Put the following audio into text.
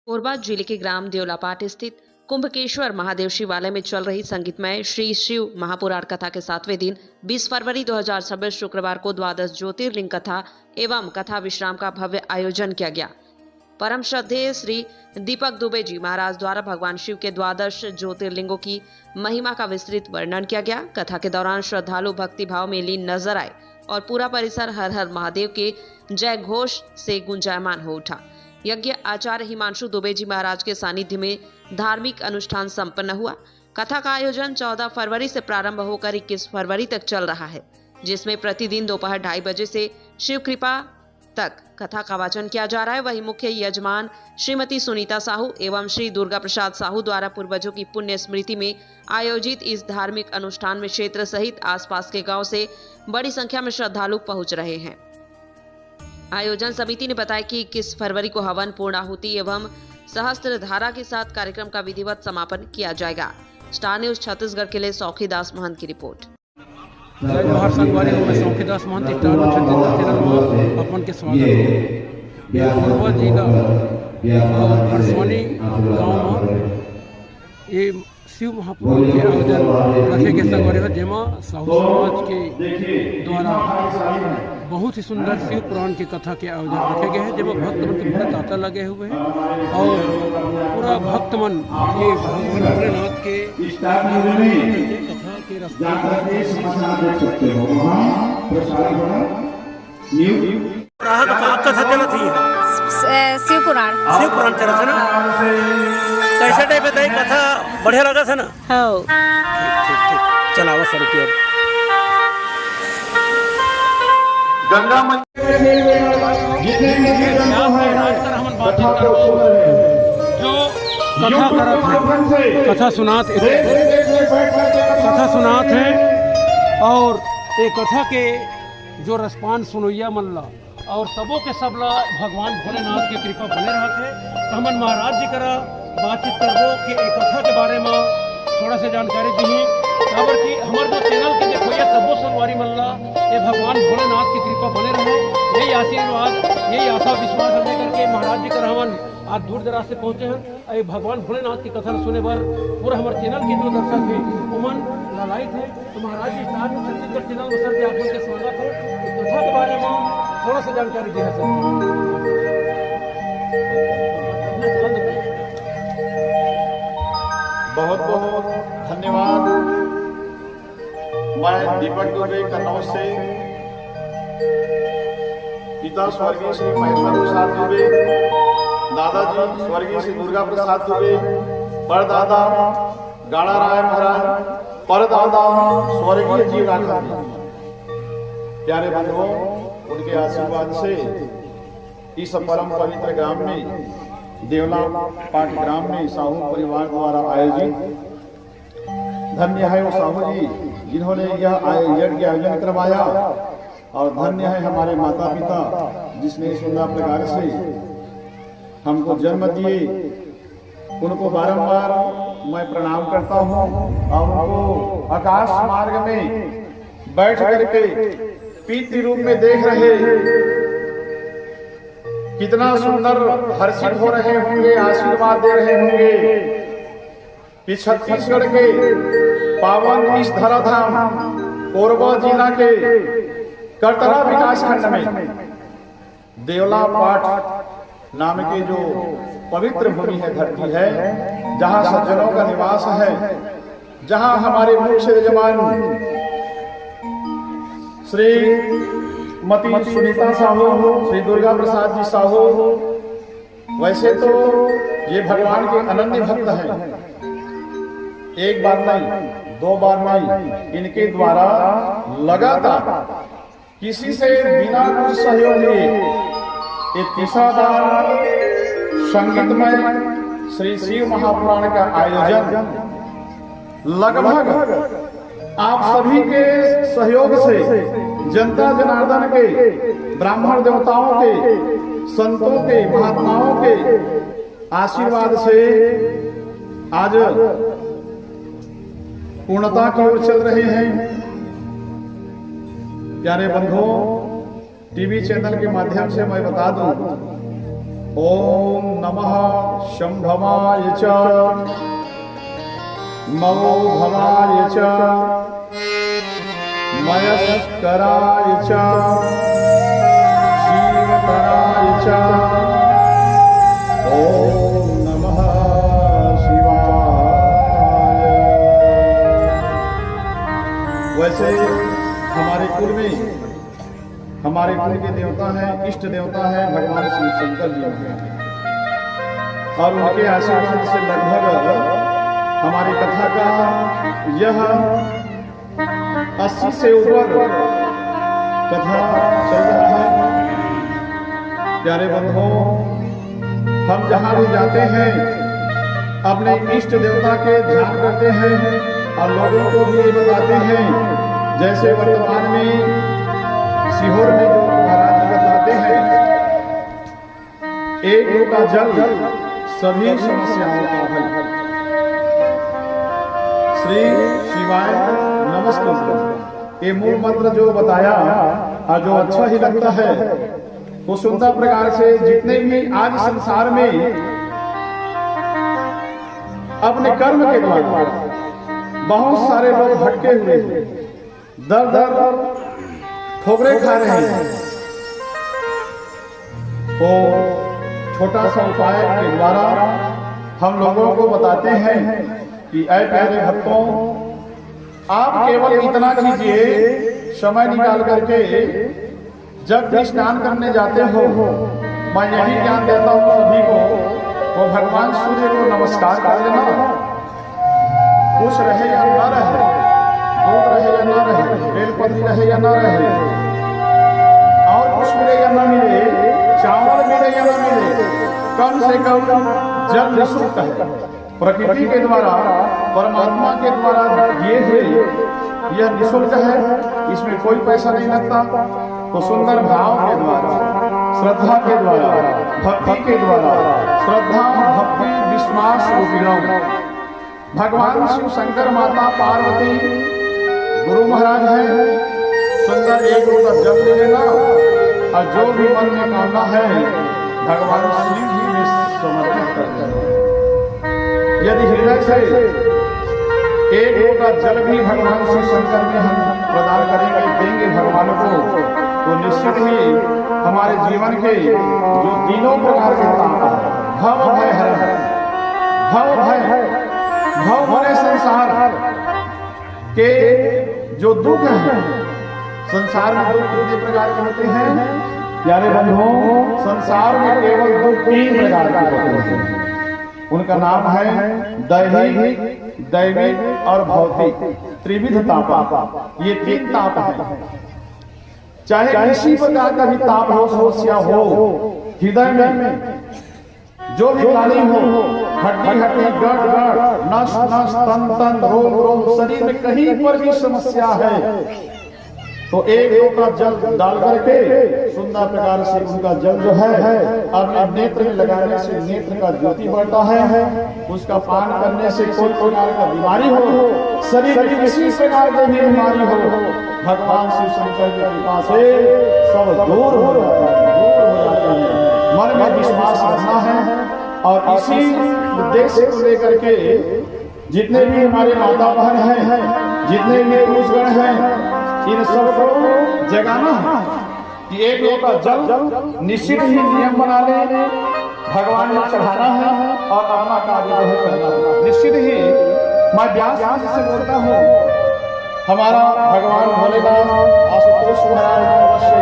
कोरबा जिले के ग्राम देवलापाट स्थित कुंभकेश्वर महादेव शिवालय में चल रही संगीतमय श्री शिव महापुराण कथा के 7वें दिन 20 फरवरी 2026 शुक्रवार को द्वादश ज्योतिर्लिंग कथा एवं कथा विश्राम का भव्य आयोजन किया गया। परम श्रद्धेय श्री दीपक दुबे जी महाराज द्वारा भगवान शिव के द्वादश ज्योतिर्लिंगों की महिमा का विस्तृत वर्णन किया गया। कथा के दौरान श्रद्धालु भक्ति भाव में लीन नजर आए और पूरा परिसर हर हर महादेव के जय घोष से गुंजायमान हो उठा। यज्ञ आचार्य हिमांशु दुबे जी महाराज के सानिध्य में धार्मिक अनुष्ठान संपन्न हुआ। कथा का आयोजन 14 फरवरी से प्रारंभ होकर 21 फरवरी तक चल रहा है, जिसमें प्रतिदिन दोपहर 2:30 बजे से शिव कृपा तक कथा का वाचन किया जा रहा है। वहीं मुख्य यजमान श्रीमती सुनीता साहू एवं श्री दुर्गा प्रसाद साहू द्वारा पूर्वजों की पुण्य स्मृति में आयोजित इस धार्मिक अनुष्ठान में क्षेत्र सहित आसपास के गांव से बड़ी संख्या में श्रद्धालु पहुंच रहे हैं। आयोजन समिति ने बताया कि 21 फरवरी को हवन, पूर्णाहुति एवं सहस्त्र धारा के साथ कार्यक्रम का विधिवत समापन किया जाएगा। स्टार न्यूज छत्तीसगढ़ के लिए सौखीदास महंत की रिपोर्ट। जय जोहार संगवारी में सौखीदास महंत स्टार न्यूज छत्तीसगढ़ चैनल में अपन के स्वागत है। कोरबा जिला और हरसवानी गाँव में ये शिव महापुराण के आयोजन रखे गए संगवारी है, जेमा साहू समाज के द्वारा बहुत ही सुंदर शिव पुराण की कथा के आयोजन रखे गए हैं, जेमा भक्त मन के पूरे तांता लगे हुए हैं और पूरा भक्त मन ये भगवान भोलेनाथ के कथा के कथा चलत ही शिव पुराण चलत है ना। कैसे टाइप बताई कथा बढ़िया लगा था ना। हो ठीक चलावा सर की गंगा जो कथा सुनात है और ये कथा के जो रिस्पांस सुनैया मन ला और सबों के सबला भगवान भोलेनाथ की कृपा बने रहते। हमन महाराज जी करा बातचीत करबो कि एक कथा के बारे में थोड़ा सा जानकारी दी, काबर कि हमारे जो चैनल के देखो ये सबो संगवारी मल्ला ये भगवान भोलेनाथ की कृपा बने रहे। यही आशीर्वाद, यही आशा विश्वास हम लेकर के महाराज जी का हमन आज दूर दराज से पहुँचे हैं। ये भगवान भोलेनाथ की कथा सुने पर पूरा हमारे चैनल के जो दर्शक है उमन लालायित है। तो महाराज जी स्टार न्यूज छत्तीसगढ़ चैनल में सर आप के स्वागत है। कथा के बारे में थोड़ा सा जानकारी दी है सर। बहुत बहुत धन्यवाद। मैं दीपक दुबे कन्नौज से पिता स्वर्गीय श्री महेश्वर प्रसाद दुबे, दादाजी स्वर्गीय श्री दुर्गा प्रसाद दुबे, परदादा गाड़ा राय महाराज, परदादा स्वर्गीय जीव राठौर जी। प्यारे बंधुओं, उनके आशीर्वाद से इस परम पवित्र ग्राम में देवलापाट ग्राम में साहू परिवार द्वारा आयोजित धन्य है वो साहू जी जिन्होंने यह यज्ञ आयोजन करवाया, और धन्य है हमारे माता पिता जिसने इस सुंदर प्रकार से हमको जन्म दिए। उनको बारंबार मैं प्रणाम करता हूँ और उनको आकाश मार्ग में बैठ करके पीति रूप में देख रहे कितना सुंदर हर्षित हो रहे होंगे, आशीर्वाद दे रहे होंगे कि छत्तीसगढ़ के पावन इस धराधाम कोरबा जिला के करतरा विकास खंड में देवलापाट नाम के जो पवित्र भूमि है, धरती है, जहाँ सज्जनों का निवास है, जहाँ हमारे मुख्य यजमान श्री मती सुनीता साहू, श्री दुर्गा प्रसाद जी साहू, वैसे तो ये भगवान के अनन्य भक्त हैं। एक बार नहीं, दो बार नहीं, इनके द्वारा लगातार किसी से बिना कुछ सहयोग लिए एक तीसरा बार संगीतमय श्री शिव महापुराण का आयोजन लगभग आप सभी के सहयोग से, जनता जनार्दन के, ब्राह्मण देवताओं के, संतों के, महात्माओं के आशीर्वाद से आज पूर्णता की ओर चल रहे हैं। प्यारे बंधुओं, टीवी चैनल के माध्यम से मैं बता दूं ओम नमः शंभवाय च मवोभवाय च मयस्कराय च शिवतराय च ओम नमः शिवाय। वैसे हमारे कुल के देवता हैं, इष्ट देवता है भगवान शिव शंकर जी और उनके आशीर्वाद से लगभग हमारी कथा का यह 80 से ऊपर कथा चल रहा है। प्यारे बंधुओं, हम जहाँ भी जाते हैं अपने इष्ट देवता के ध्यान करते हैं और लोगों को भी ये बताते हैं। जैसे वर्तमान में सीहोर में जो महाराज जी बताते हैं, एक लोटा जल सभी समस्याओं का हल। श्री शिवाय नमस्ते, ये मूल मंत्र जो बताया और जो अच्छा ही लगता है, वो सुंदर प्रकार से जितने भी आज संसार में अपने कर्म के द्वारा बहुत सारे लोग भटके हुए दर दर ठोकरे खा रहे हैं, तो छोटा सा उपाय के द्वारा हम लोगों को बताते हैं कि ऐ प्यारे भक्तों, आप केवल इतना कीजिए, समय निकाल करके जब भी स्नान करने जाते हो, मैं यही ज्ञान देता हूँ सभी को, वो भगवान सूर्य को नमस्कार कर लेना। कुछ रहे या न रहे, दूध रहे या न रहे, बेलपत्री रहे या न रहे, और कुछ मिले या न मिले, चावल मिले या न मिले, कम से कम जल निःशुल्क है, प्रकृति के द्वारा परमात्मा के द्वारा दिए हुए यह निःशुल्क है, इसमें कोई पैसा नहीं लगता। तो सुंदर भाव के द्वारा, श्रद्धा के द्वारा, भक्ति के द्वारा, श्रद्धा भक्ति विश्वास रूपिणों भगवान शिव शंकर, माता पार्वती, गुरु महाराज है, सुंदर एक लोटा जल ले लेना और जो भी मन में कामना है भगवान शिव जी में समर्पित कर देना। यदि हृदय से एक लोटा जल भी भगवान शिव शंकर में हम प्रदान करेंगे, देंगे भगवान को, तो निश्चित ही हमारे जीवन के जो तीनों प्रकार के ताप है, भव भय हरण, भव भय संसार के जो दुख हैं, संसार में दुख कितने प्रकार के होते हैं प्यारे बंधुओं? संसार में केवल दुख 3 प्रकार के होते हैं। उनका नाम है दैहिक, दैविक और भौतिक, त्रिविध ताप। ये 3 ताप है। चाहे किसी प्रकार का भी ताप हो, समस्या हो, हृदय में जो भी काली हो, हड्डी हड्डी, गड़ गड़, नस नस, तन तन, रोग रोग, शरीर में कहीं पर भी समस्या है, तो एक लोटा जल डाल करके सुंदर प्रकार से उनका जल जो है अपने नेत्र में लगाने से नेत्र का ज्योति बढ़ता है। उसका पान करने से कोई प्रकार का बीमारी हो, शरीर में किसी प्रकार की बीमारी हो, भगवान शिव शंकर की कृपा से सब दूर हो जाते हैं। मन में विश्वास रखना है और इसी उद्देश्य को लेकर के जितने भी हमारे माता बहन हैं, जितने भी पुरुषगण हैं, इन सबको जगाना है कि एक लोटा जल निश्चित ही नियम बना ले, भगवान में चढ़ाना है और अपना कार्य करना है। निश्चित ही मैं व्यास जी से बोलता हूँ, हमारा भगवान भोलेनाथ आशुतोष महाराज अवश्य